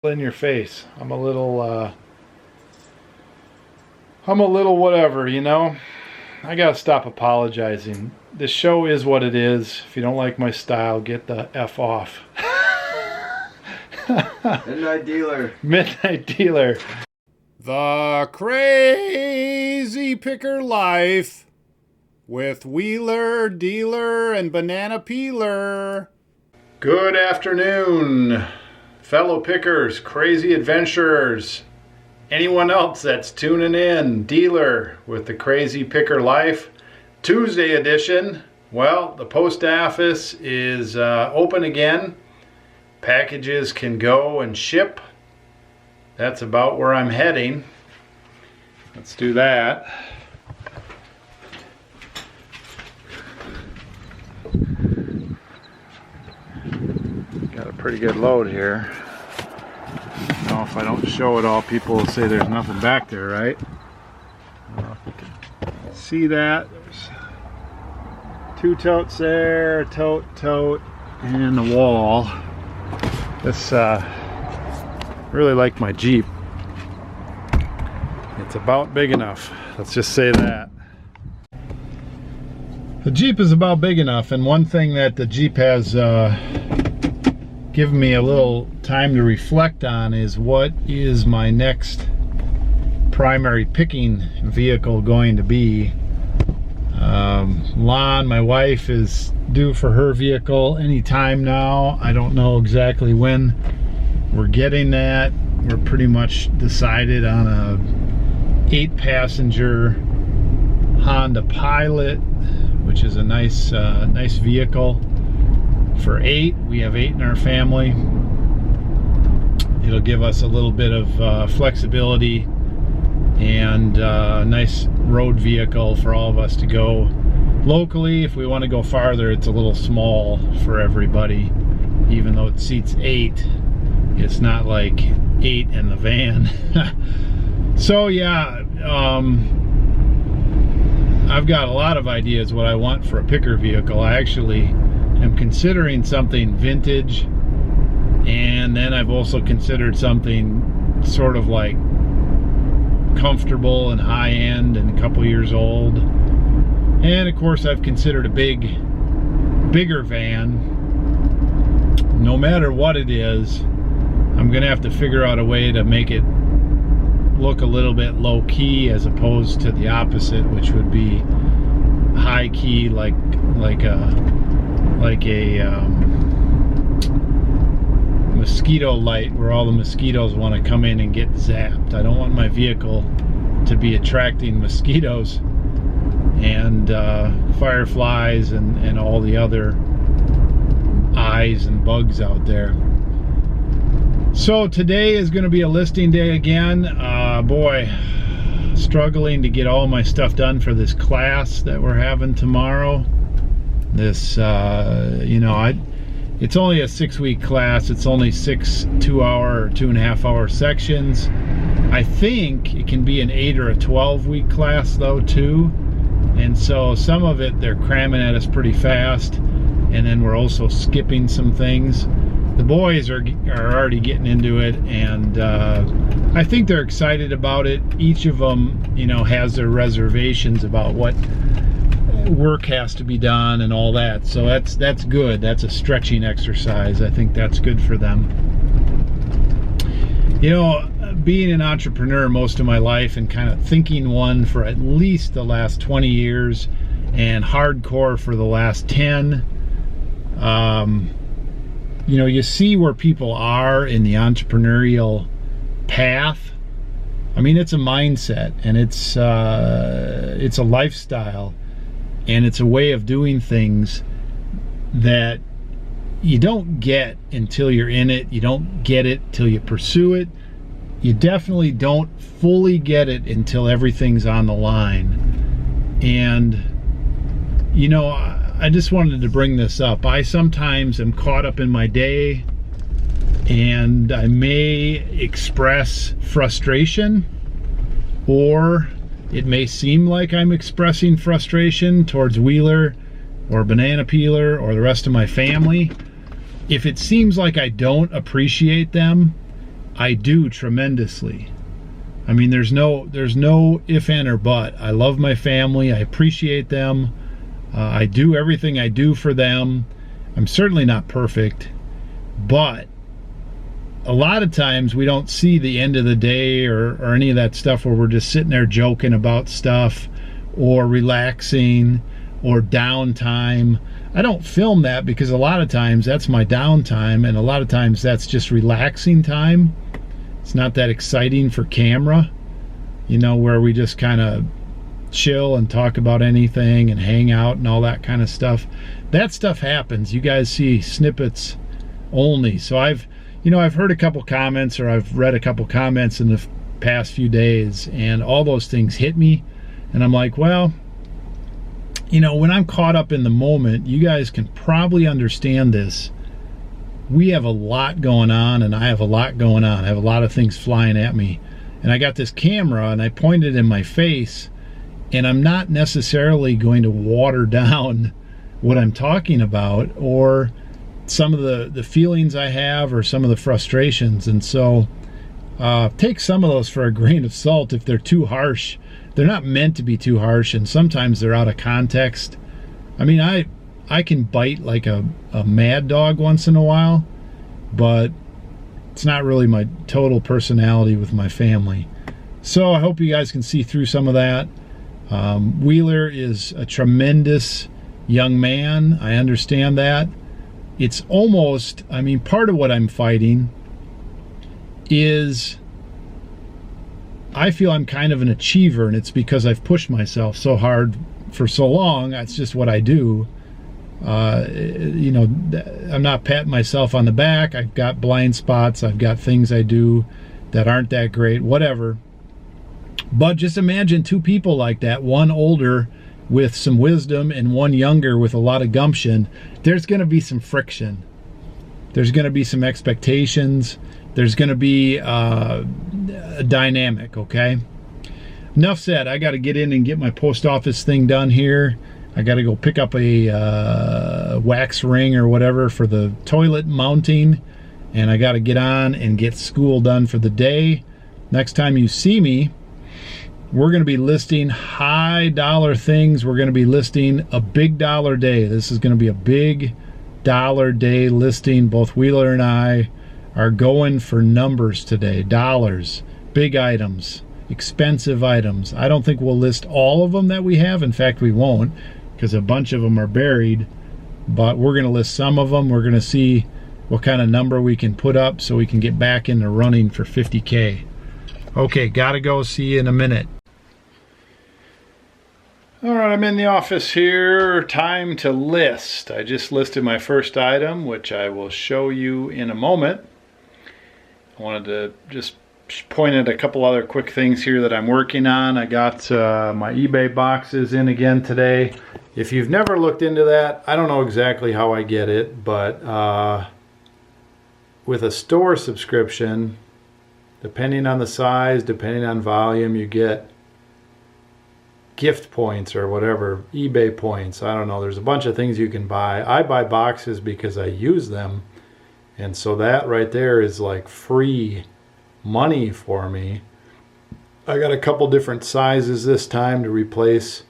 in your face. I'm a little whatever, you know. I gotta stop apologizing. This show is what it is. If you don't like my style, get the F off. Midnight Dealer. Midnight Dealer. The Crazy Picker Life with Wheeler, Dealer, and Banana Peeler. Good afternoon, fellow pickers, crazy adventurers, anyone else that's tuning in. Dealer with the Crazy Picker Life Tuesday edition. Well, the post office is open again. Packages can go and ship. That's about where I'm heading. Let's do that. Got a pretty good load here. Now, if I don't show it all, people will say there's nothing back there, right? I don't know if you can see that. There's 2 totes there, tote, and the wall. This, really like my Jeep. It's about big enough. Let's just say that. The Jeep is about big enough, and one thing that the Jeep has given me a little time to reflect on is what is my next primary picking vehicle going to be. Lon, my wife, is due for her vehicle anytime now. I don't know exactly when we're getting that. We're pretty much decided on a 8-passenger Honda Pilot, which is a nice vehicle for 8. We have 8 in our family. It'll give us a little bit of flexibility and a nice road vehicle for all of us to go locally. If we want to go farther, it's a little small for everybody. Even though it seats 8, it's not like 8 in the van. So yeah, I've got a lot of ideas what I want for a picker vehicle. I actually am considering something vintage, and then I've also considered something sort of like comfortable and high-end and a couple years old. And of course I've considered a bigger van. No matter what it is, I'm gonna have to figure out a way to make it look a little bit low-key as opposed to the opposite, which would be high-key, like a mosquito light where all the mosquitoes want to come in and get zapped. I don't want my vehicle to be attracting mosquitoes and fireflies and all the other eyes and bugs out there. So today is going to be a listing day again. Boy, struggling to get all my stuff done for this class that we're having tomorrow. This, you know, it's only a 6-week class. It's only 6 2-hour or 2.5-hour sections. I think it can be an 8 or a 12-week class though too. And so some of it they're cramming at us pretty fast, and then we're also skipping some things. The boys are already getting into it, and I think they're excited about it. Each of them, you know, has their reservations about what work has to be done and all that. So that's good. That's a stretching exercise. I think that's good for them. You know, being an entrepreneur most of my life and kind of thinking one for at least the last 20 years and hardcore for the last 10, you know, you see where people are in the entrepreneurial path. I mean, it's a mindset, and it's a lifestyle, and it's a way of doing things that you don't get until you're in it. You don't get it till you pursue it. You definitely don't fully get it until everything's on the line. And, you know, I just wanted to bring this up. I sometimes am caught up in my day, and I may express frustration, or it may seem like I'm expressing frustration towards Wheeler or Banana Peeler or the rest of my family. If it seems like I don't appreciate them, I do tremendously. I mean, there's no if, and, or but. I love my family. I appreciate them. I do everything I do for them. I'm certainly not perfect, but a lot of times we don't see the end of the day or any of that stuff where we're just sitting there joking about stuff or relaxing or downtime. I don't film that because a lot of times that's my downtime, and a lot of times that's just relaxing time. It's not that exciting for camera, you know, where we just kind of chill and talk about anything and hang out and all that kind of stuff. That stuff happens. You guys see snippets only. So I've heard a couple comments, or I've read a couple comments in the past few days, and all those things hit me. And I'm like, well, you know, when I'm caught up in the moment, you guys can probably understand this. We have a lot going on, and I have a lot going on. I have a lot of things flying at me. And I got this camera, and I point it in my face, and I'm not necessarily going to water down what I'm talking about or some of the feelings I have or some of the frustrations. And so take some of those for a grain of salt if they're too harsh. They're not meant to be too harsh, and sometimes they're out of context. I mean, I can bite like a mad dog once in a while, but it's not really my total personality with my family. So I hope you guys can see through some of that. Wheeler is a tremendous young man. I understand that. It's almost, I mean, part of what I'm fighting is I feel I'm kind of an achiever, and it's because I've pushed myself so hard for so long. That's just what I do. You know, I'm not patting myself on the back. I've got blind spots. I've got things I do that aren't that great, whatever. But just imagine two people like that, one older with some wisdom and one younger with a lot of gumption. There's going to be some friction. There's going to be some expectations. There's going to be a dynamic, okay? Enough said. I got to get in and get my post office thing done here. I got to go pick up a wax ring or whatever for the toilet mounting, and I got to get on and get school done for the day. Next time you see me, we're going to be listing high dollar things. We're going to be listing a big dollar day. This is going to be a big dollar day listing. Both Wheeler and I are going for numbers today. Dollars, big items, expensive items. I don't think we'll list all of them that we have. In fact, we won't, because a bunch of them are buried. But we're going to list some of them. We're going to see what kind of number we can put up so we can get back into running for 50K. Okay, gotta go. See you in a minute. All right, I'm in the office here. Time to list. I just listed my first item, which I will show you in a moment. I wanted to just point at a couple other quick things here that I'm working on. I got my eBay boxes in again today. If you've never looked into that, I don't know exactly how I get it, but with a store subscription, depending on the size, depending on volume, you get gift points or whatever, eBay points. I don't know. There's a bunch of things you can buy. I buy boxes because I use them. And so that right there is like free money for me. I got a couple different sizes this time to replace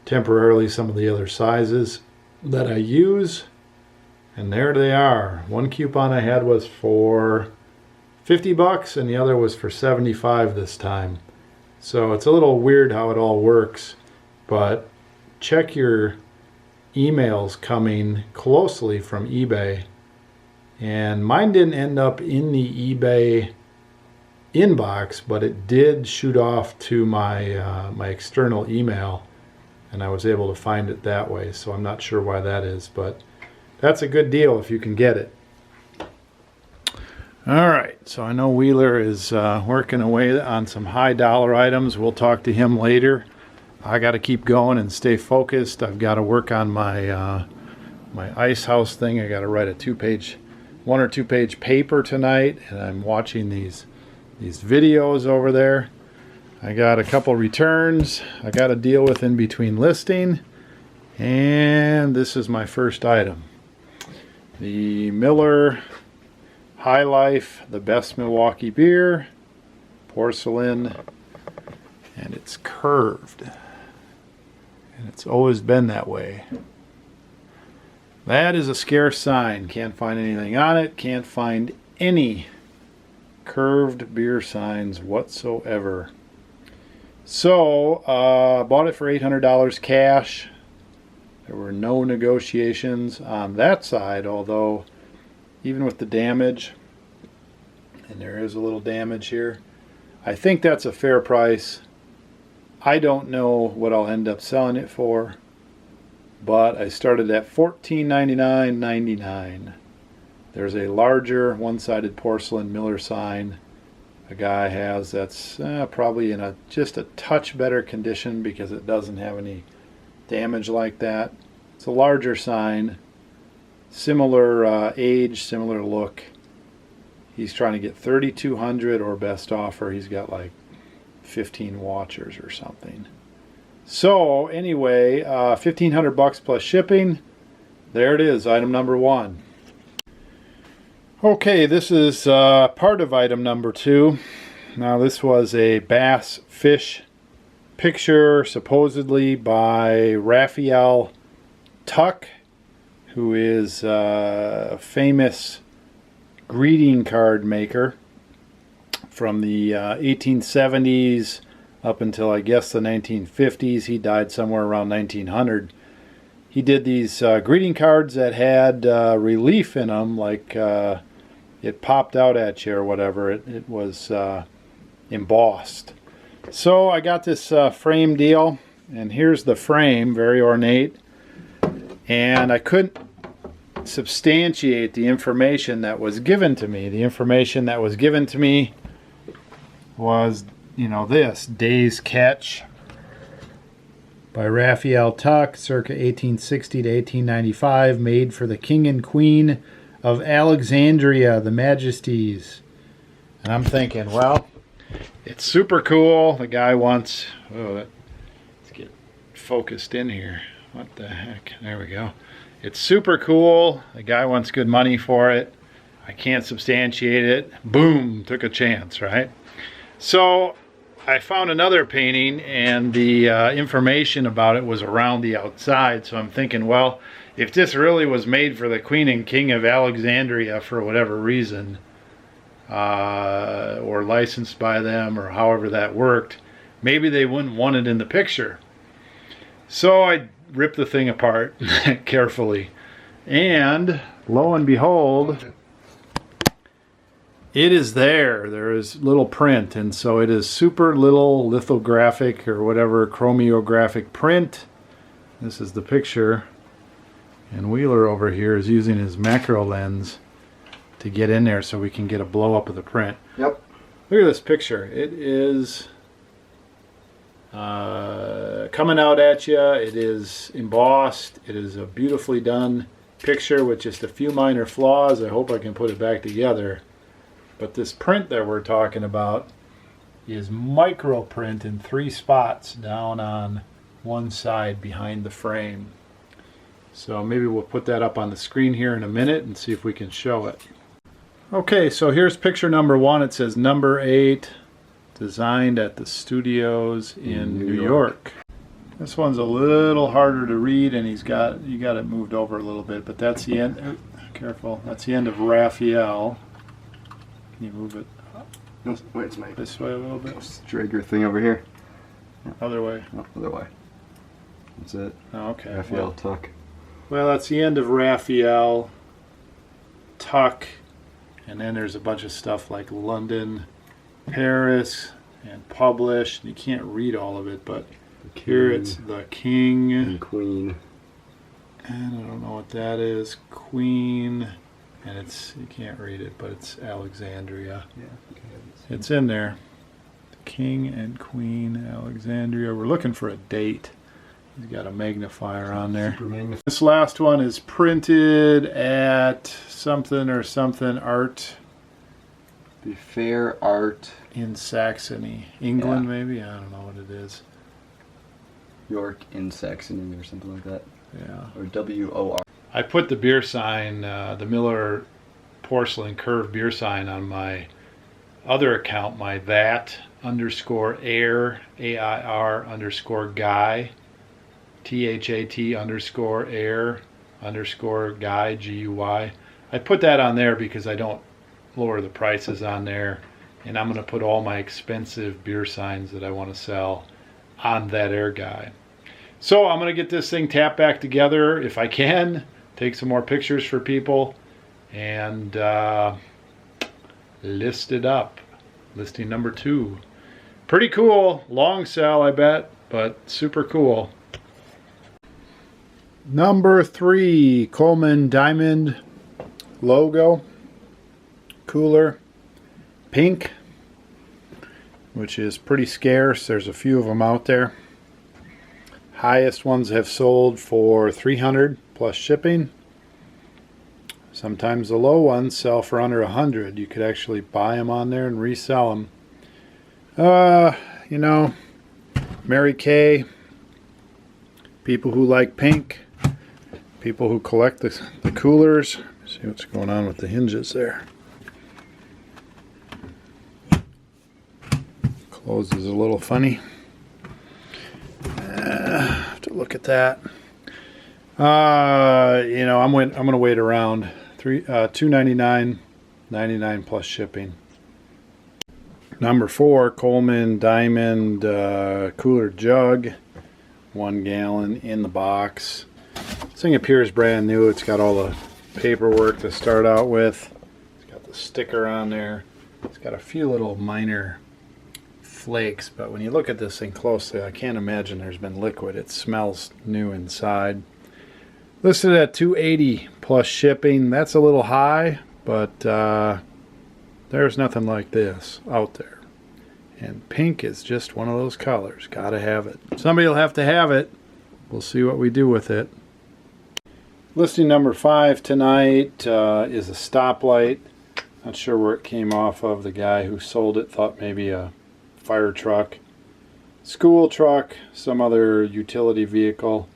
temporarily some of the other sizes that I use. And there they are. One coupon I had was for $50 and the other was for $75 this time. So it's a little weird how it all works, but check your emails coming closely from eBay. And mine didn't end up in the eBay inbox, but it did shoot off to my my external email, and I was able to find it that way. So I'm not sure why that is, but that's a good deal if you can get it. All right, so I know Wheeler is working away on some high dollar items. We'll talk to him later. I got to keep going and stay focused. I've got to work on my my ice house thing. I got to write a one or two page paper tonight, and I'm watching these videos over there. I got a couple returns I got to deal with in between listing, and this is my first item. The Miller High Life, the best Milwaukee beer, porcelain, and it's curved. And it's always been that way. That is a scarce sign. Can't find anything on it. Can't find any curved beer signs whatsoever. So, bought it for $800 cash. There were no negotiations on that side, although even with the damage, and there is a little damage here, I think that's a fair price. I don't know what I'll end up selling it for, but I started at $14.99.99. There's a larger one-sided porcelain Miller sign a guy has that's probably in just a touch better condition because it doesn't have any damage like that. It's a larger sign, similar age, similar look. He's trying to get $3,200 or best offer. He's got like 15 watchers or something. So anyway, $1,500 plus shipping. There it is, item number 1. Okay, this is part of item number 2. Now this was a bass fish picture supposedly by Raphael Tuck, who is a famous greeting card maker from the 1870s up until I guess the 1950s. He died somewhere around 1900. He did these greeting cards that had relief in them, like it popped out at you or whatever. It was embossed. So I got this frame deal, and here's the frame, very ornate, and I couldn't substantiate the information that was given to me. The information that was given to me was, you know, this Day's Catch by Raphael Tuck, circa 1860 to 1895, made for the King and Queen of Alexandria, the Majesties. And I'm thinking, well, it's super cool. The guy wants, let's get focused in here. What the heck? There we go. It's super cool. The guy wants good money for it. I can't substantiate it. Boom, took a chance, right? So I found another painting, and the information about it was around the outside. So I'm thinking, well, if this really was made for the Queen and King of Alexandria for whatever reason, or licensed by them, or however that worked, maybe they wouldn't want it in the picture. So I ripped the thing apart carefully, and lo and behold, it is there. There is little print, and so it is super little lithographic or whatever chromiographic print. This is the picture, and Wheeler over here is using his macro lens to get in there so we can get a blow up of the print. Yep. Look at this picture. It is coming out at you. It is embossed. It is a beautifully done picture with just a few minor flaws. I hope I can put it back together. But this print that we're talking about is micro print in 3 spots down on one side behind the frame. So maybe we'll put that up on the screen here in a minute and see if we can show it. Okay, so here's picture number 1. It says number 8, designed at the studios in New York. This one's a little harder to read, and you got it moved over a little bit, but that's the end. Careful, that's the end of Raphael. Can you move it No, wait, it's my this way a little bit? Just drag your thing over here. Other way. No, other way. That's it. Oh, okay. Raphael Tuck. Well, that's the end of Raphael Tuck, and then there's a bunch of stuff like London, Paris, and published. You can't read all of it, but here it's the King and Queen. And I don't know what that is. Queen, and it's, you can't read it, but it's Alexandria. Yeah. It's in there. The King and Queen Alexandria. We're looking for a date. He's got a magnifier on there. This last one is printed at something or something art. The Fair Art in Saxony, England, maybe? I don't know what it is. York in Saxony or something like that. Yeah. Or W-O-R. I put the beer sign, the Miller porcelain curved beer sign on my other account, my that_air, AIR_guy, THAT_air_guy, GUY. I put that on there because I don't lower the prices on there, and I'm going to put all my expensive beer signs that I want to sell on that air guy. So I'm going to get this thing tapped back together if I can, take some more pictures for people, and list it up. Listing number 2. Pretty cool. Long sell, I bet, but super cool. Number 3, Coleman Diamond logo cooler, pink, which is pretty scarce. There's a few of them out there. Highest ones have sold for $300 plus shipping. Sometimes the low ones sell for under $100. You could actually buy them on there and resell them. You know, Mary Kay, people who like pink, people who collect the coolers. See what's going on with the hinges there. Closes a little funny. Have to look at that. You know, I'm gonna wait around. $299.99 plus shipping. Number 4, Coleman Diamond cooler jug, 1 gallon in the box. This thing appears brand new. It's got all the paperwork to start out with. It's got the sticker on there. It's got a few little minor flakes, but when you look at this thing closely, I can't imagine there's been liquid. It smells new inside. Listed at $280 plus shipping. That's a little high, but there's nothing like this out there. And pink is just one of those colors. Gotta have it. Somebody will have to have it. We'll see what we do with it. Listing number 5 tonight is a stoplight. Not sure where it came off of. The guy who sold it thought maybe a fire truck, school truck, some other utility vehicle.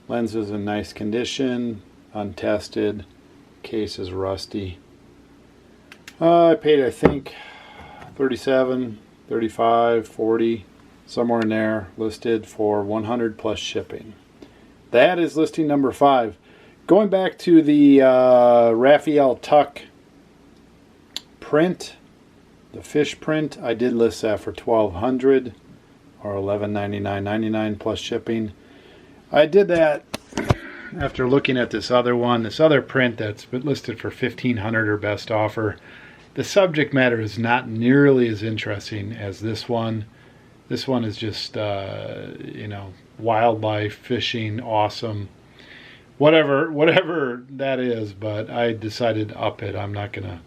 Lens is in nice condition, untested. Case is rusty. I paid, I think, $37, $35, $40, somewhere in there. Listed for $100 plus shipping. That is listing number 5. Going back to the Raphael Tuck print, the fish print, I did list that for $1,200 or $1199.99 plus shipping. I did that after looking at this other one, this other print that's been listed for $1,500 or best offer. The subject matter is not nearly as interesting as this one. This one is just, you know, wildlife, fishing, awesome, whatever that is. But I decided to up it. I'm not going to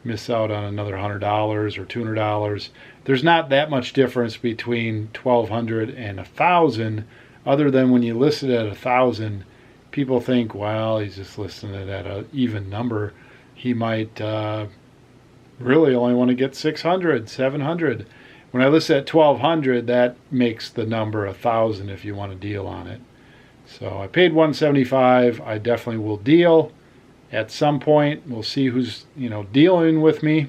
miss out on another $100 or $200. There's not that much difference between $1,200 and $1,000, other than when you list it at $1,000, people think, well, he's just listing it at an even number. He might really only want to get $600, $700. When I list it at $1,200, that makes the number $1,000 if you want to deal on it. So I paid $175. I definitely will deal at some point. We'll see who's, you know, dealing with me.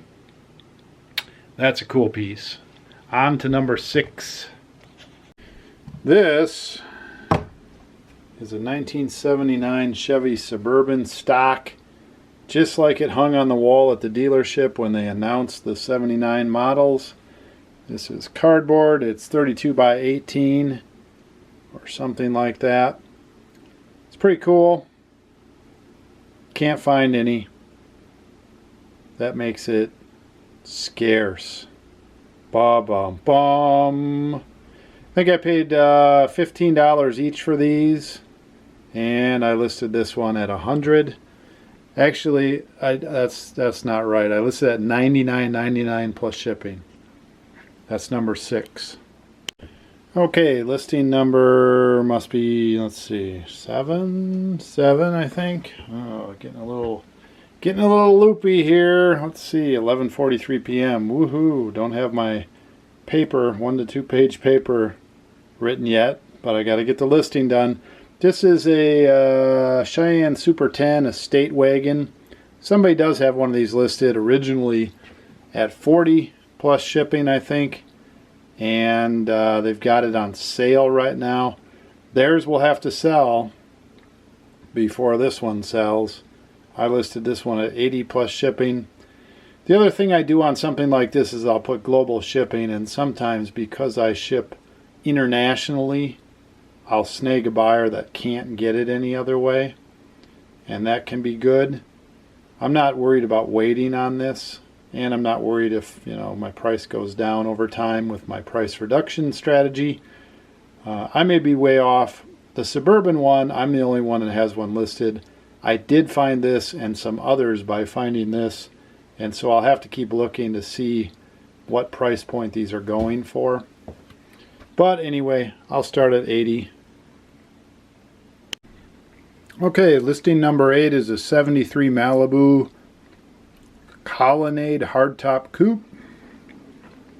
That's a cool piece. On to number 6. This is a 1979 Chevy Suburban stock, just like it hung on the wall at the dealership when they announced the 79 models. This is cardboard. It's 32 by 18 or something like that. It's pretty cool. Can't find any. That makes it scarce. Ba-bum-bum. I think I paid $15 each for these, and I listed this one at $100. Actually, that's not right. I listed at $99.99 plus shipping. That's number 6. Okay, listing number must be, let's see, 7 I think. Oh, getting a little loopy here. Let's see, 11:43 p.m. Woohoo! Don't have my paper, 1 to 2 page paper written yet, but I got to get the listing done. This is a Cheyenne Super 10 estate wagon, Somebody does have one of these listed originally at 40 plus shipping, I think, and they've got it on sale right now. Theirs will have to sell before this one sells. I listed this one at 80 plus shipping. The other thing I do on something like this is I'll put global shipping, and sometimes because I ship internationally, I'll snag a buyer that can't get it any other way, and that can be good. I'm not worried about waiting on this, and I'm not worried if, you know, my price goes down over time with my price reduction strategy. I may be way off. The Suburban one, I'm the only one that has one listed. I did find this and some others by finding this, and so I'll have to keep looking to see what price point these are going for. But anyway, I'll start at 80. Okay, listing number 8 is a 73 Malibu Colonnade hardtop coupe.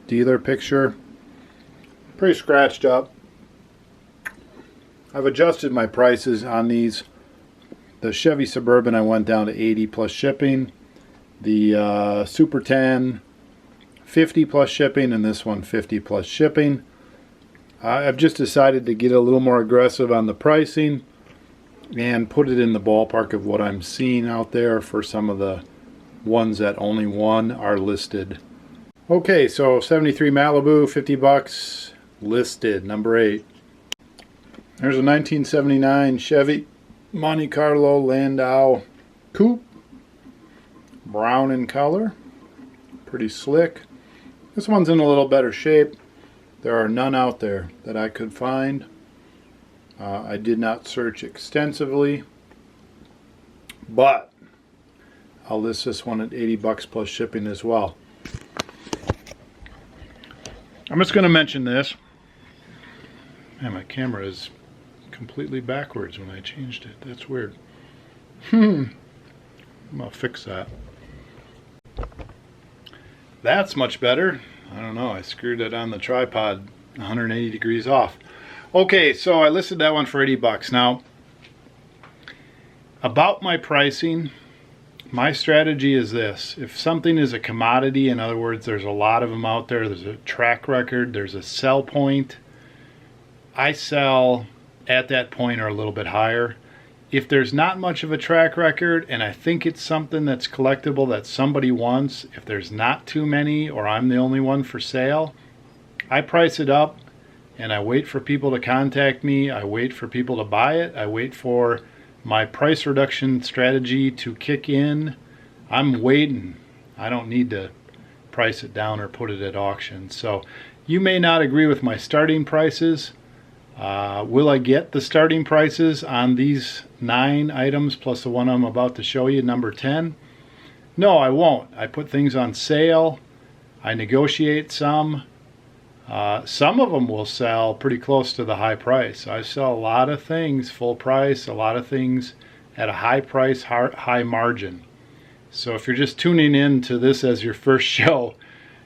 Dealer picture. Pretty scratched up. I've adjusted my prices on these. The Chevy Suburban I went down to 80 plus shipping. The Super 10 50 plus shipping, and this one 50 plus shipping. I've just decided to get a little more aggressive on the pricing and put it in the ballpark of what I'm seeing out there for some of the ones that only one are listed. Okay, so 73 Malibu, 50 bucks, listed, number 8. There's a 1979 Chevy Monte Carlo Landau coupe, brown in color, pretty slick. This one's in a little better shape. There are none out there that I could find. I did not search extensively, but I'll list this one at 80 bucks plus shipping as well. I'm just going to mention this. Man, my camera is completely backwards when I changed it. That's weird. I'm going to fix that. That's much better. I don't know. I screwed it on the tripod 180 degrees off. Okay, so I listed that one for 80 bucks. Now, about my pricing, my strategy is this. If something is a commodity, in other words, there's a lot of them out there, there's a track record, there's a sell point, I sell at that point or a little bit higher. If there's not much of a track record and I think it's something that's collectible that somebody wants, if there's not too many or I'm the only one for sale, I price it up and I wait for people to contact me. I wait for people to buy it. I wait for my price reduction strategy to kick in. I'm waiting. I don't need to price it down or put it at auction. So you may not agree with my starting prices. Will I get the starting prices on these 9 items plus the one I'm about to show you, number 10? No, I won't. I put things on sale. I negotiate some. Some of them will sell pretty close to the high price. I sell a lot of things full price, a lot of things at a high price, high margin. So if you're just tuning in to this as your first show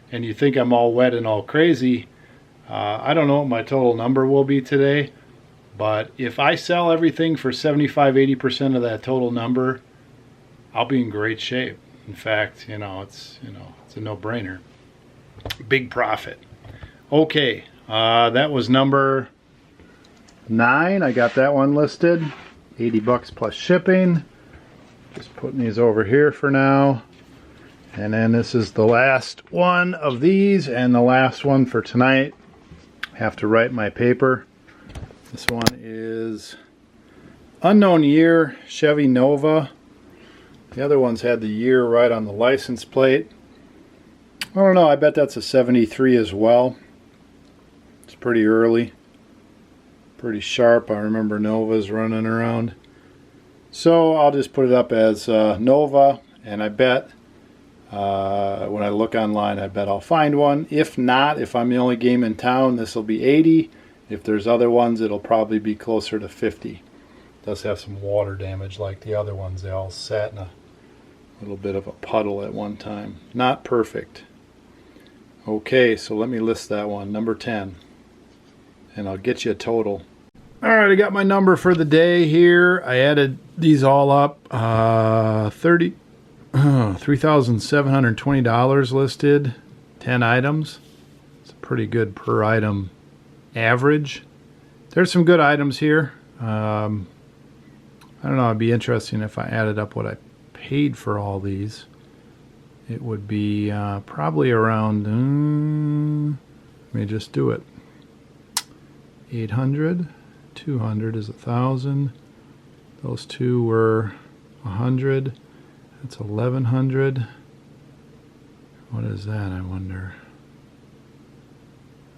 and you think I'm all wet and all crazy, I don't know what my total number will be today, but if I sell everything for 75-80% of that total number, I'll be in great shape. In fact, it's a no-brainer. Big profit. Okay, that was number 9. I got that one listed, 80 bucks plus shipping. Just putting these over here for now. And then this is the last one of these and the last one for tonight. I have to write my paper. This one is unknown year, Chevy Nova. The other ones had the year right on the license plate. I don't know, I bet that's a 73 as well. It's pretty early, pretty sharp. I remember Novas running around. So I'll just put it up as Nova, and I bet when I look online, I bet I'll find one. If not, if I'm the only game in town, this will be 80. If there's other ones, it'll probably be closer to 50. It does have some water damage like the other ones. They all sat in a little bit of a puddle at one time. Not perfect. Okay, so let me list that one, number 10. And I'll get you a total. Alright, I got my number for the day here. I added these all up. 30 $3,720 listed, 10 items. It's a pretty good per item average. There's some good items here. I don't know, it'd be interesting if I added up what I paid for all these. It would be probably around, let me just do it. 800, 200 is 1,000. Those two were 100. That's 1,100. What is that, I wonder?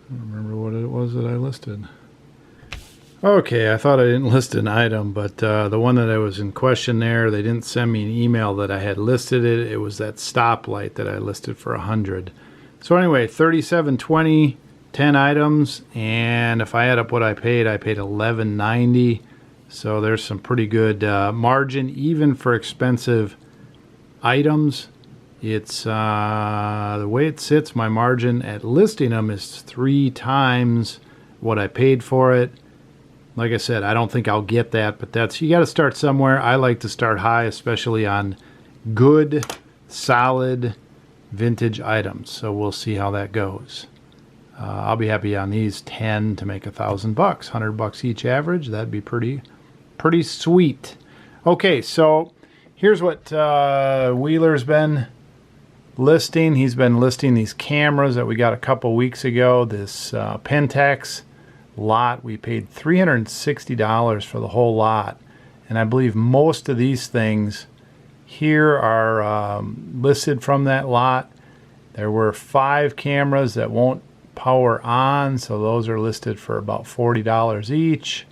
I don't remember what it was that I listed. Okay, I thought I didn't list an item, but the one that I was in question there, they didn't send me an email that I had listed it. It was that stoplight that I listed for 100. So anyway, $3,720, 10 items, and if I add up what I paid $1,190. So there's some pretty good margin, even for expensive items. It's the way it sits, my margin at listing them is 3 times what I paid for it. Like I said, I don't think I'll get that, but that's, you got to start somewhere. I like to start high, especially on good, solid, vintage items. So we'll see how that goes. I'll be happy on these 10 to make $1,000, $100 each average. That'd be pretty sweet. Okay, so here's what Wheeler's been listing. He's been listing these cameras that we got a couple weeks ago. This Pentax lot, we paid $360 for the whole lot, and I believe most of these things here are listed from that lot. There were 5 cameras that won't power on, so those are listed for about $40 each.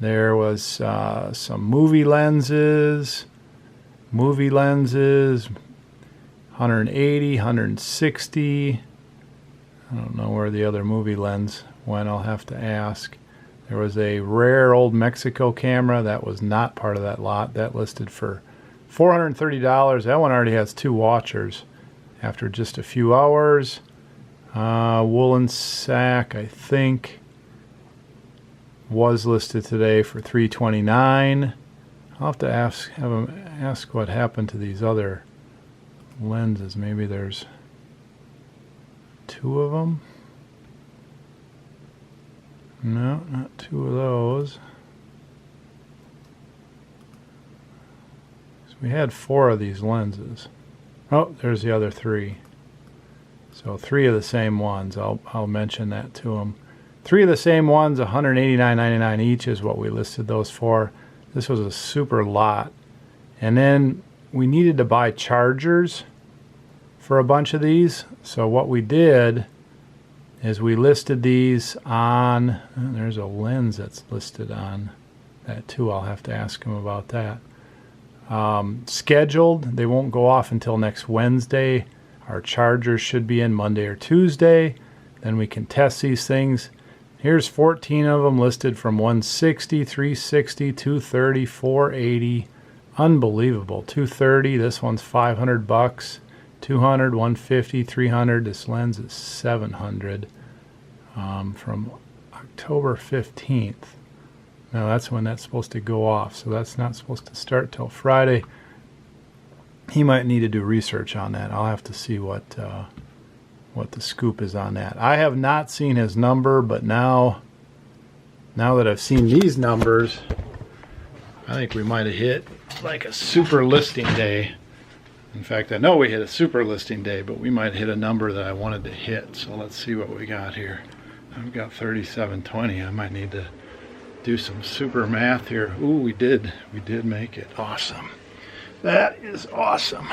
There was some movie lenses, 180, 160. I don't know where the other movie lens went, I'll have to ask. There was a rare old Mexico camera that was not part of that lot. That listed for $430. That one already has 2 watchers after just a few hours. Woolen sack, I think, was listed today for $329. I'll have to have him ask what happened to these other lenses. Maybe there's 2 of them. No, not 2 of those. So we had 4 of these lenses. Oh, there's the other 3. So 3 of the same ones. I'll mention that to them. 3 of the same ones, $189.99 each is what we listed those for. This was a super lot. And then we needed to buy chargers for a bunch of these. So what we did is we listed these on, there's a lens that's listed on that too. I'll have to ask him about that. Scheduled, they won't go off until next Wednesday. Our chargers should be in Monday or Tuesday. Then we can test these things. Here's 14 of them listed from 160, 360, 230, 480. Unbelievable. 230, this one's $500. 200, 150, 300. This lens is $700 from October 15th. Now that's when that's supposed to go off, so that's not supposed to start till Friday. He might need to do research on that. I'll have to see what the scoop is on that. I have not seen his number, but now that I've seen these numbers, I think we might have hit like a super listing day. In fact, I know we hit a super listing day, but we might hit a number that I wanted to hit. So let's see what we got here. I've got 3720. I might need to do some super math here. Ooh, we did make it. Awesome. That is awesome.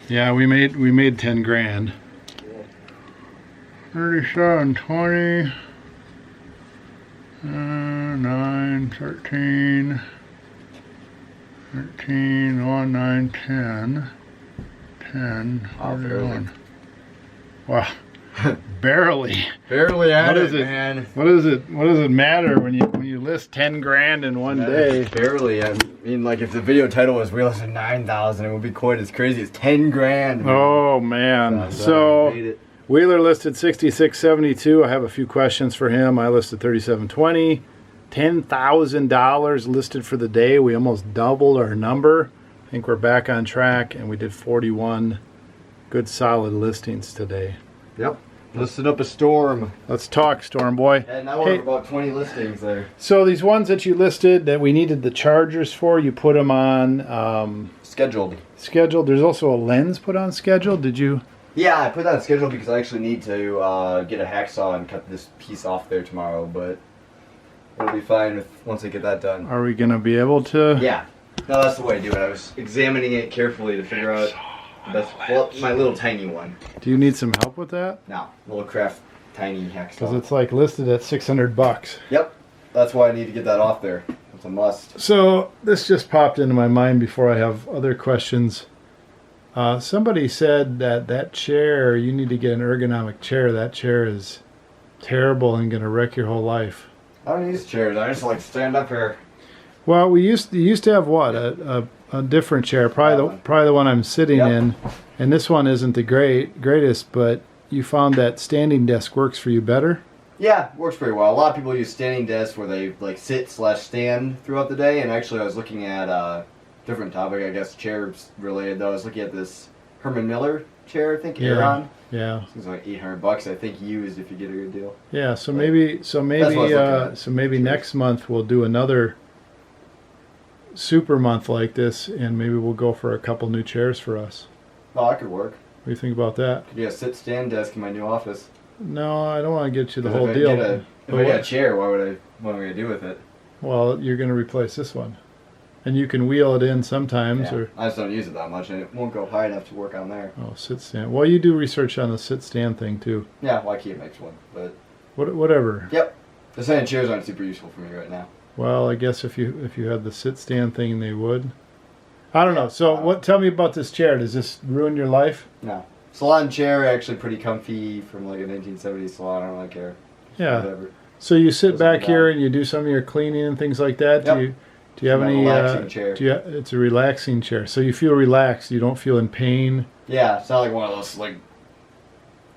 Yeah, we made 10 grand. 3720. 9, 13. 13, 1, 9, 10. 10. Barely. Wow. Barely. Barely at it, man. What does it matter when you list 10 grand in one day? Barely. I mean, like if the video title was "We listed 9,000," it would be quite as crazy as 10 grand. Man. Oh man. So Wheeler listed 6672. I have a few questions for him. I listed 3720. $10,000 listed for the day. We almost doubled our number I think we're back on track, and we did 41 good solid listings today. Yep. Listed up a Storm. Let's talk, Storm Boy. And now we're about 20 listings there. So these ones that you listed that we needed the chargers for, you put them on scheduled. Scheduled. There's also a lens put on scheduled. Did you? Yeah, I put that on scheduled because I actually need to get a hacksaw and cut this piece off there tomorrow, but it'll be fine once I get that done. Are we going to be able to? Yeah. No, that's the way I do it. I was examining it carefully to figure out the best. Well, my little tiny one. Do you need some help with that? No, little craft tiny hacksaw. Because it's like listed at $600. Yep. That's why I need to get that off there. It's a must. So this just popped into my mind before I have other questions. Somebody said that chair, you need to get an ergonomic chair. That chair is terrible and going to wreck your whole life. I don't use chairs. I just like stand up here. Well, you used to have what, a different chair, probably the one I'm sitting in, and this one isn't the greatest, but you found that standing desk works for you better? Yeah, works pretty well. A lot of people use standing desks where they like sit/stand throughout the day, and actually I was looking at a different topic, I guess chairs related though. I was looking at this Herman Miller chair, I think, Aeron. Yeah. It's like $800, I think, used if you get a good deal. Yeah, so maybe next month we'll do another super month like this, and maybe we'll go for a couple new chairs for us. Oh, that could work. What do you think about that? Could be a sit-stand desk in my new office. No, I don't want to get you the whole If deal. If I get a chair, what am I going to do with it? Well, you're going to replace this one. And you can wheel it in sometimes. Yeah, or I just don't use it that much, and it won't go high enough to work on there. Oh, sit stand. Well, you do research on the sit stand thing too. Yeah, well, IKEA makes one, but whatever. Yep, the standing chairs aren't super useful for me right now. Well, I guess if you had the sit stand thing, they would. I don't know. So, tell me about this chair. Does this ruin your life? No. Salon chair, actually pretty comfy from like a 1970s salon. I don't really care. Yeah. Whatever. So you sit back here and you do some of your cleaning and things like that. Yep. Do you have any? Relaxing chair. It's a relaxing chair. So you feel relaxed. You don't feel in pain. Yeah, it's not like one of those like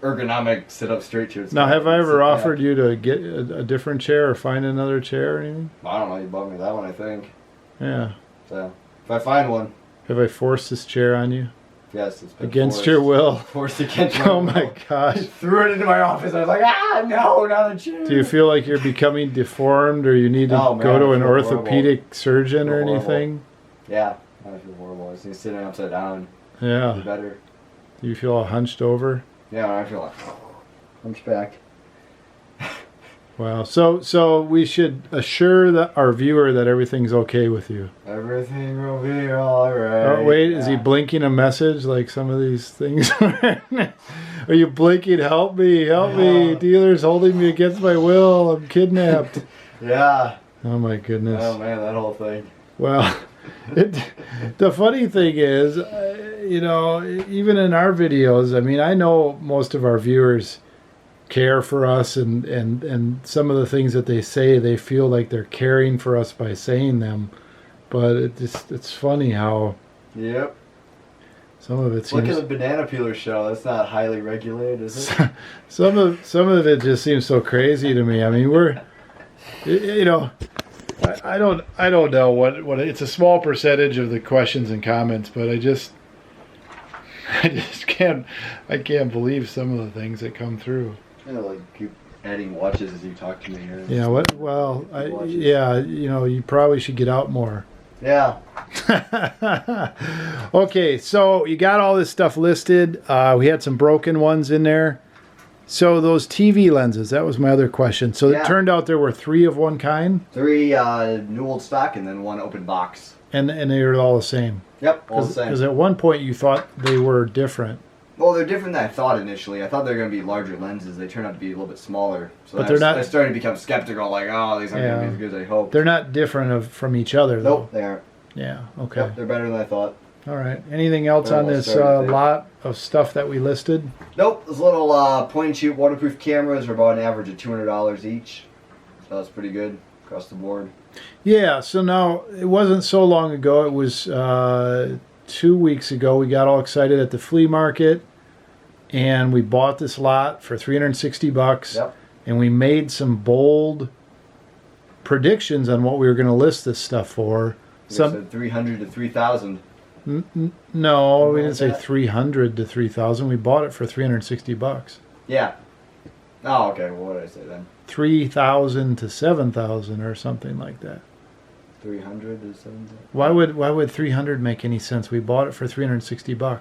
ergonomic sit-up straight chairs. Now, have I ever offered you to get a different chair or find another chair or anything? I don't know. You bought me that one, I think. Yeah. So if I find one. Have I forced this chair on you? Yes, it's been against your will. Forced against your will. Oh my gosh! I threw it into my office. I was like, no, not a chair. Do you feel like you're becoming deformed, or you need to go to an orthopedic surgeon or anything? Yeah, I feel horrible. I was sitting upside down. Yeah. It's better. Do you feel all hunched over? Yeah, I feel like hunchback. Wow. So we should assure our viewer that everything's okay with you. Everything will be all right. Oh wait, is he blinking a message like some of these things? Are you blinking? Help me! Help me! Dealer's holding me against my will. I'm kidnapped. Yeah. Oh my goodness. Oh man, that whole thing. Well, the funny thing is, even in our videos, I mean, I know most of our viewers care for us, and some of the things that they say, they feel like they're caring for us by saying them, but it's funny how some of it seems... Look at the banana peeler show. That's not highly regulated, is it? some of it just seems so crazy to me. I mean, I don't know what it's a small percentage of the questions and comments, but I just can't believe some of the things that come through. Like keep adding watches as you talk to me here. Yeah, well, you probably should get out more. Yeah. Okay, so you got all this stuff listed. We had some broken ones in there. So those TV lenses, that was my other question. So it turned out there were 3 of one kind? 3 new old stock and then 1 open box. And they were all the same? Yep, all the same. Because at one point you thought they were different. Well, they're different than I thought initially. I thought they were going to be larger lenses. They turned out to be a little bit smaller. So but they're not. I started to become skeptical, like, oh, these aren't going to be as good as I hoped. They're not different from each other, though. Nope, they aren't. Yeah, okay. Yep, they're better than I thought. All right. Anything else on this lot of stuff that we listed? Nope. Those little point-and-shoot waterproof cameras are about an average of $200 each. So that's pretty good across the board. Yeah, so now, it wasn't so long ago. It was 2 weeks ago. We got all excited at the flea market, and we bought this lot for $360. Yep. And we made some bold predictions on what we were going to list this stuff for. Some said 300 to 3,000. No, we didn't say that? 300 to 3,000. We bought it for $360. Yeah. Oh, okay. Well, what did I say then? 3,000 to 7,000 or something like that. 300 to 700. Why would 300 make any sense? We bought it for $360.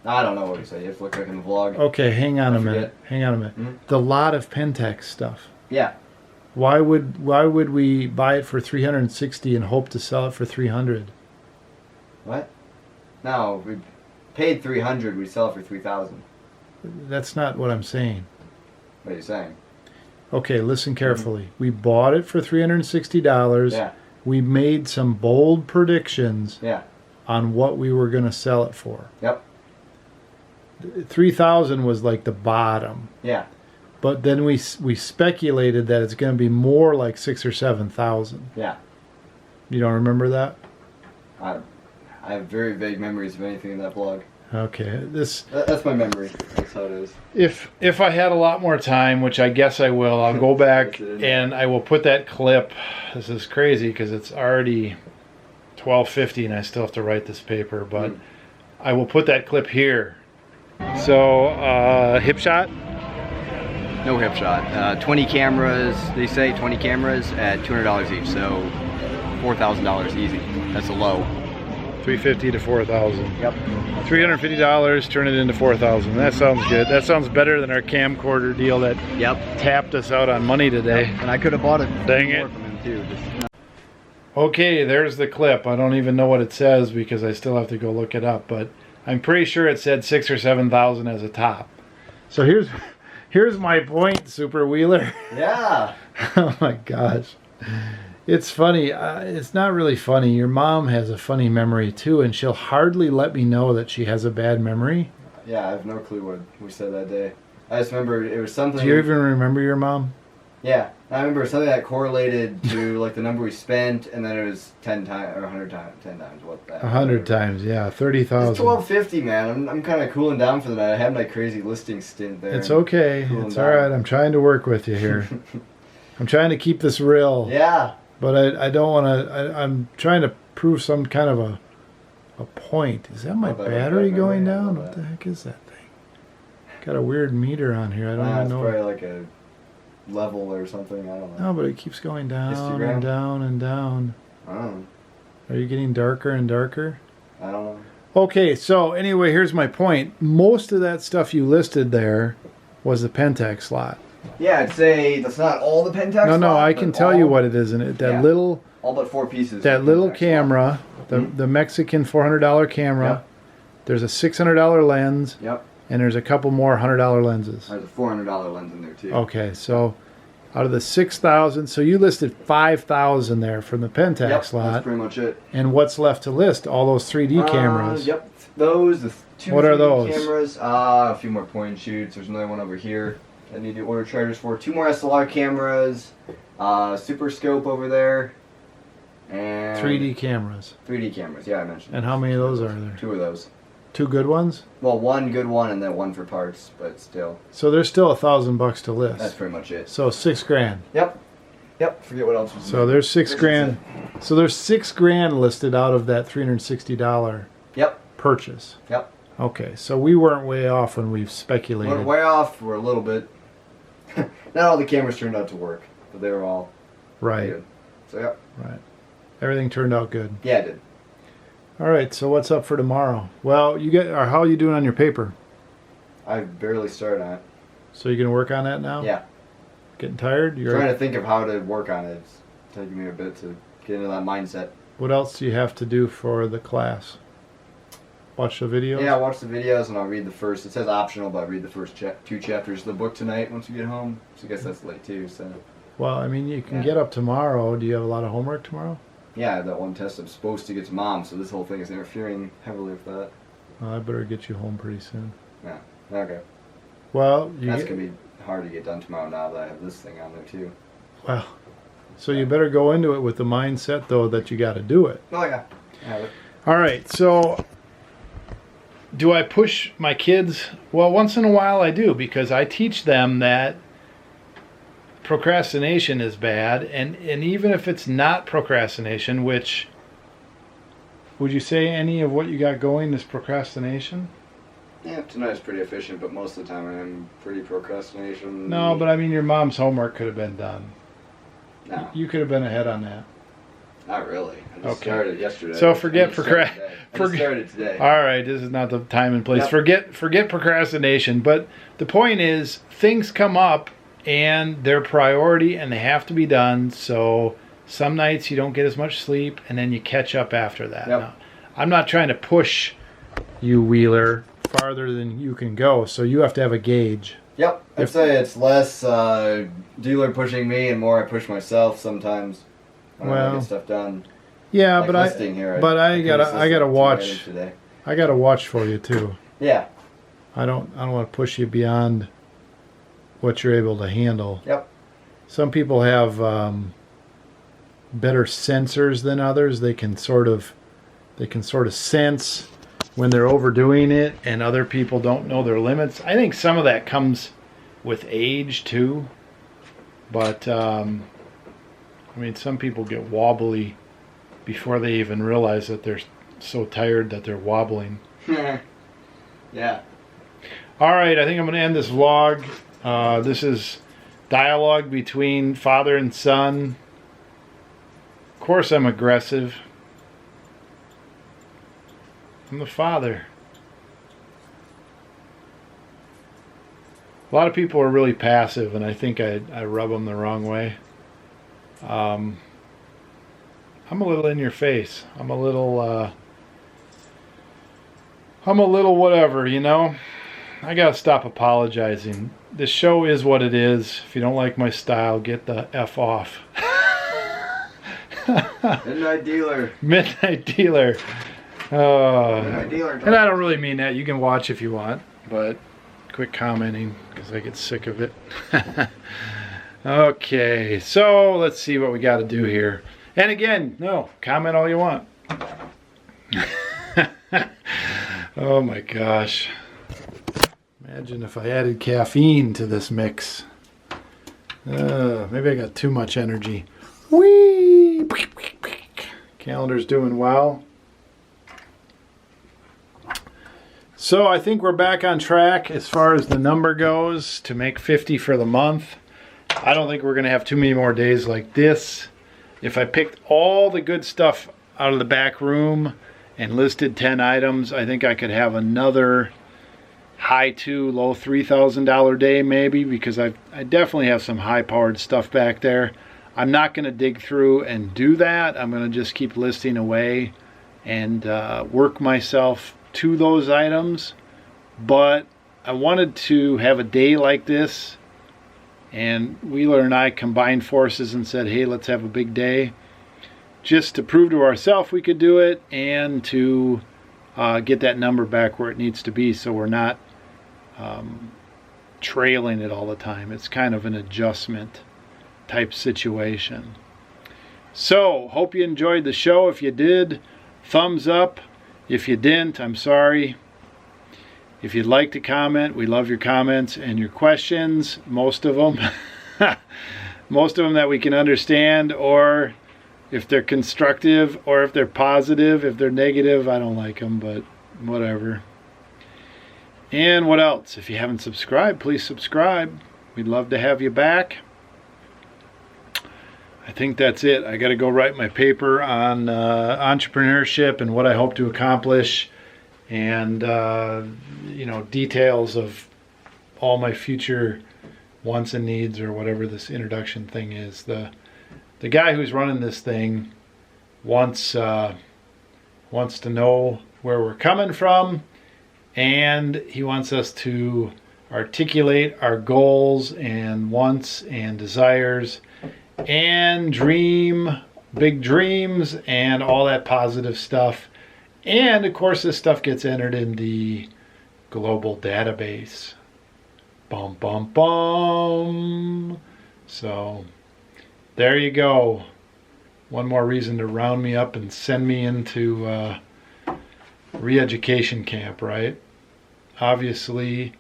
I don't know what you say. You have to look back in the vlog. Okay, hang on I a forget. minute. Hang on a minute. Mhm. The lot of Pentex stuff. Yeah. Why would we buy it for 360 and hope to sell it for 300? What? No, we paid 300. We sell it for 3,000. That's not what I'm saying. What are you saying? Okay, listen carefully. We bought it for $360. Yeah. We made some bold predictions Yeah. on what we were going to sell it for. Yep. 3,000 was like the bottom. Yeah. But then we speculated that it's going to be more like 6,000 or 7,000. Yeah. You don't remember that? I have very vague memories of anything in that blog. Okay, That's my memory. That's how it is. if I had a lot more time, which I guess I will, I'll go back and I will put that clip. This is crazy because it's already 12:50 and I still have to write this paper, but I will put that clip here. So, hip shot? No hip shot. 20 cameras. They say 20 cameras at $200 each, so $4,000 easy. That's a low. $350 to $4,000. Yep. $350, turn it into $4,000. That sounds good. That sounds better than our camcorder deal that tapped us out on money today. And I could have bought it. Dang it. From him too. Okay, there's the clip. I don't even know what it says because I still have to go look it up, but I'm pretty sure it said 6,000 or 7,000 as a top. So here's my point, Super Wheeler. Yeah. Oh my gosh. It's funny. It's not really funny. Your mom has a funny memory too, and she'll hardly let me know that she has a bad memory. Yeah, I have no clue what we said that day. I just remember it was something. Do you even remember your mom? Yeah, I remember something that correlated to like the number we spent, and then it was 10 times or 100 times, 10 times what that. 100 times, yeah, 30,000. It's 1250, man. I'm kind of cooling down for the night. I had my crazy listing stint there. It's okay. It's all right. I'm trying to work with you here. I'm trying to keep this real. Yeah. But I don't want to. I'm trying to prove some kind of a point. Is that my battery going down? What the heck is that thing? Got a weird meter on here. I don't even know. It's probably like a level or something. I don't know. No, but it keeps going down Histogram? and down and down. I don't know. Are you getting darker and darker? I don't know. Okay, so anyway, here's my point. Most of that stuff you listed there was the Pentax slot. Yeah, I'd say that's not all the Pentax. No, I can tell you what it is in it. That little, all but 4 pieces. that little camera, the Mexican $400 camera. Yep. There's a $600 lens. Yep. And there's a couple more $100 lenses. There's a $400 lens in there too. Okay, so out of the 6,000, so you listed 5,000 there from the Pentax slot. That's pretty much it. And what's left to list? All those 3D cameras. Yep, those. The 2 What are 3D those? cameras. A few more point and shoots. There's another one over here. I need to order chargers for 2 more SLR cameras, super scope over there, and 3D cameras. 3D cameras. Yeah, I mentioned. And how many of those are there? 2 of those. 2 good ones? Well, 1 good one and then 1 for parts, but still. So there's still $1,000 to list. That's pretty much it. So $6,000. Yep. Forget what else was. So there's $6,000. So there's $6,000 listed out of that $360 purchase. Yep. Okay, so we weren't way off when we've speculated. We're way off. We're a little bit. Not all the cameras turned out to work, but they were all right. good. So yeah. Right. Everything turned out good. Yeah, it did. All right. So what's up for tomorrow? Well, how are you doing on your paper? I barely started on it. So you gonna work on that now? Yeah. Getting tired? You're Trying to think of how to work on it. It's taking me a bit to get into that mindset. What else do you have to do for the class? Watch the videos? Yeah, I'll watch the videos and I'll read the first. It says optional, but I'll read the first 2 chapters of the book tonight once we get home. So I guess that's late too. So. Well, I mean, you can get up tomorrow. Do you have a lot of homework tomorrow? Yeah, that one test I'm supposed to get to Mom, so this whole thing is interfering heavily with that. Well, I better get you home pretty soon. Yeah. Okay. Well, that's gonna be hard to get done tomorrow now that I have this thing on there too. Well, so you better go into it with the mindset though that you got to do it. Oh yeah. I have it. All right. So, do I push my kids? Well, once in a while I do because I teach them that procrastination is bad, and even if it's not procrastination, which Would you say any of what you got going is procrastination? Yeah, tonight's pretty efficient, but most of the time I'm pretty procrastination. No, but I mean your mom's homework could have been done. No, You could have been ahead on that. not really. I just Okay. started yesterday. So forget I just started today. All right, this is not the time and place. Yep. Forget procrastination. But the point is, things come up and they're priority and they have to be done. So some nights you don't get as much sleep and then you catch up after that. Yep. Now, I'm not trying to push you, Wheeler, farther than you can go. So you have to have a gauge. Yep, I'd say it's less dealer pushing me and more I push myself sometimes when I want to get stuff done. Yeah, Like but listing here, I gotta watch. today. I gotta watch for you too. Yeah. I don't want to push you beyond what you're able to handle. Yep. Some people have better sensors than others. They can sort of sense when they're overdoing it, and other people don't know their limits. I think some of that comes with age too. But I mean, some people get wobbly before they even realize that they're so tired that they're wobbling. Yeah. All right, I think I'm going to end this vlog. This is dialogue between father and son. Of course I'm aggressive. I'm the father. A lot of people are really passive, and I think I rub them the wrong way. I'm a little in your face. I'm a little whatever, you know? I gotta stop apologizing. This show is what it is. If you don't like my style, get the F off. Midnight dealer. Midnight dealer. Midnight dealer. And I don't really mean that. You can watch if you want, but quit commenting because I get sick of it. Okay, so let's see what we got to do here. And again, no, comment all you want. Oh my gosh. Imagine if I added caffeine to this mix. Maybe I got too much energy. Whee! Calendar's doing well. So I think we're back on track as far as the number goes to make 50 for the month. I don't think we're going to have too many more days like this. If I picked all the good stuff out of the back room and listed 10 items, I think I could have another high to low $3,000 day maybe, because I definitely have some high powered stuff back there. I'm not going to dig through and do that. I'm going to just keep listing away and work myself to those items. But I wanted to have a day like this, and Wheeler and I combined forces and said, hey, let's have a big day, just to prove to ourselves we could do it, and to get that number back where it needs to be, so we're not trailing it all the time. It's kind of an adjustment type situation. So hope you enjoyed the show. If you did, thumbs up. If you didn't, I'm sorry. If you'd like to comment, we love your comments and your questions. Most of them that we can understand, or if they're constructive, or if they're positive. If they're negative, I don't like them, but whatever. And what else? If you haven't subscribed, please subscribe. We'd love to have you back. I think that's it. I got to go write my paper on entrepreneurship and what I hope to accomplish, and you know, details of all my future wants and needs, or whatever this introduction thing is. The guy who's running this thing wants to know where we're coming from, and he wants us to articulate our goals and wants and desires, and dream big dreams and all that positive stuff. And of course, this stuff gets entered in the global database. Bum, bum, bum. So there you go. One more reason to round me up and send me into re-education camp, right? Obviously,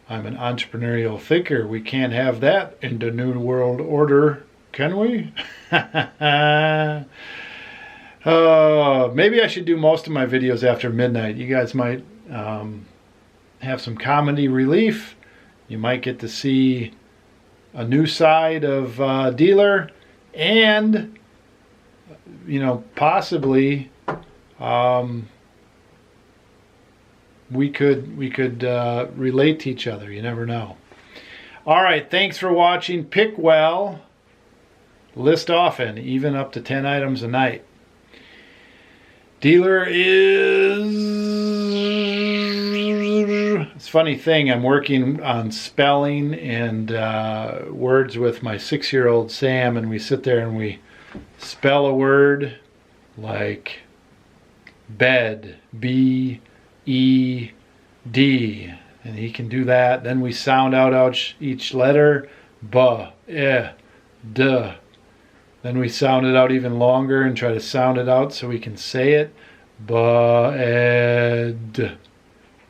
I'm an entrepreneurial thinker. We can't have that in the New World Order, can we? Maybe I should do most of my videos after midnight. You guys might have some comedy relief. You might get to see a new side of Dealer, and you know, possibly we could relate to each other. You never know. All right, thanks for watching. Pick well, list often, even up to 10 items a night. Dealer is... It's a funny thing, I'm working on spelling and words with my 6-year-old Sam, and we sit there and we spell a word like bed, B-E-D, and he can do that. Then we sound out each letter, B, E, D. Then we sound it out even longer and try to sound it out so we can say it. Bed.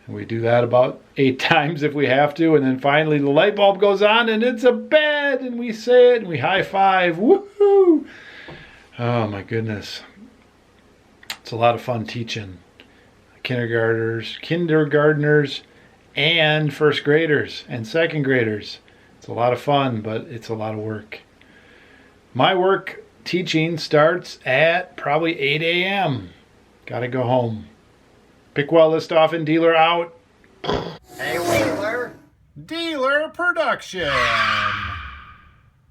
And we do that about 8 times if we have to. And then finally the light bulb goes on and it's a bed. And we say it and we high five. Woohoo! Oh my goodness. It's a lot of fun teaching kindergartners and first graders and second graders. It's a lot of fun, but it's a lot of work. My work teaching starts at probably 8 a.m. Gotta go home. Pick well, list often, Dealer out. Hey, Wheeler. Dealer Production.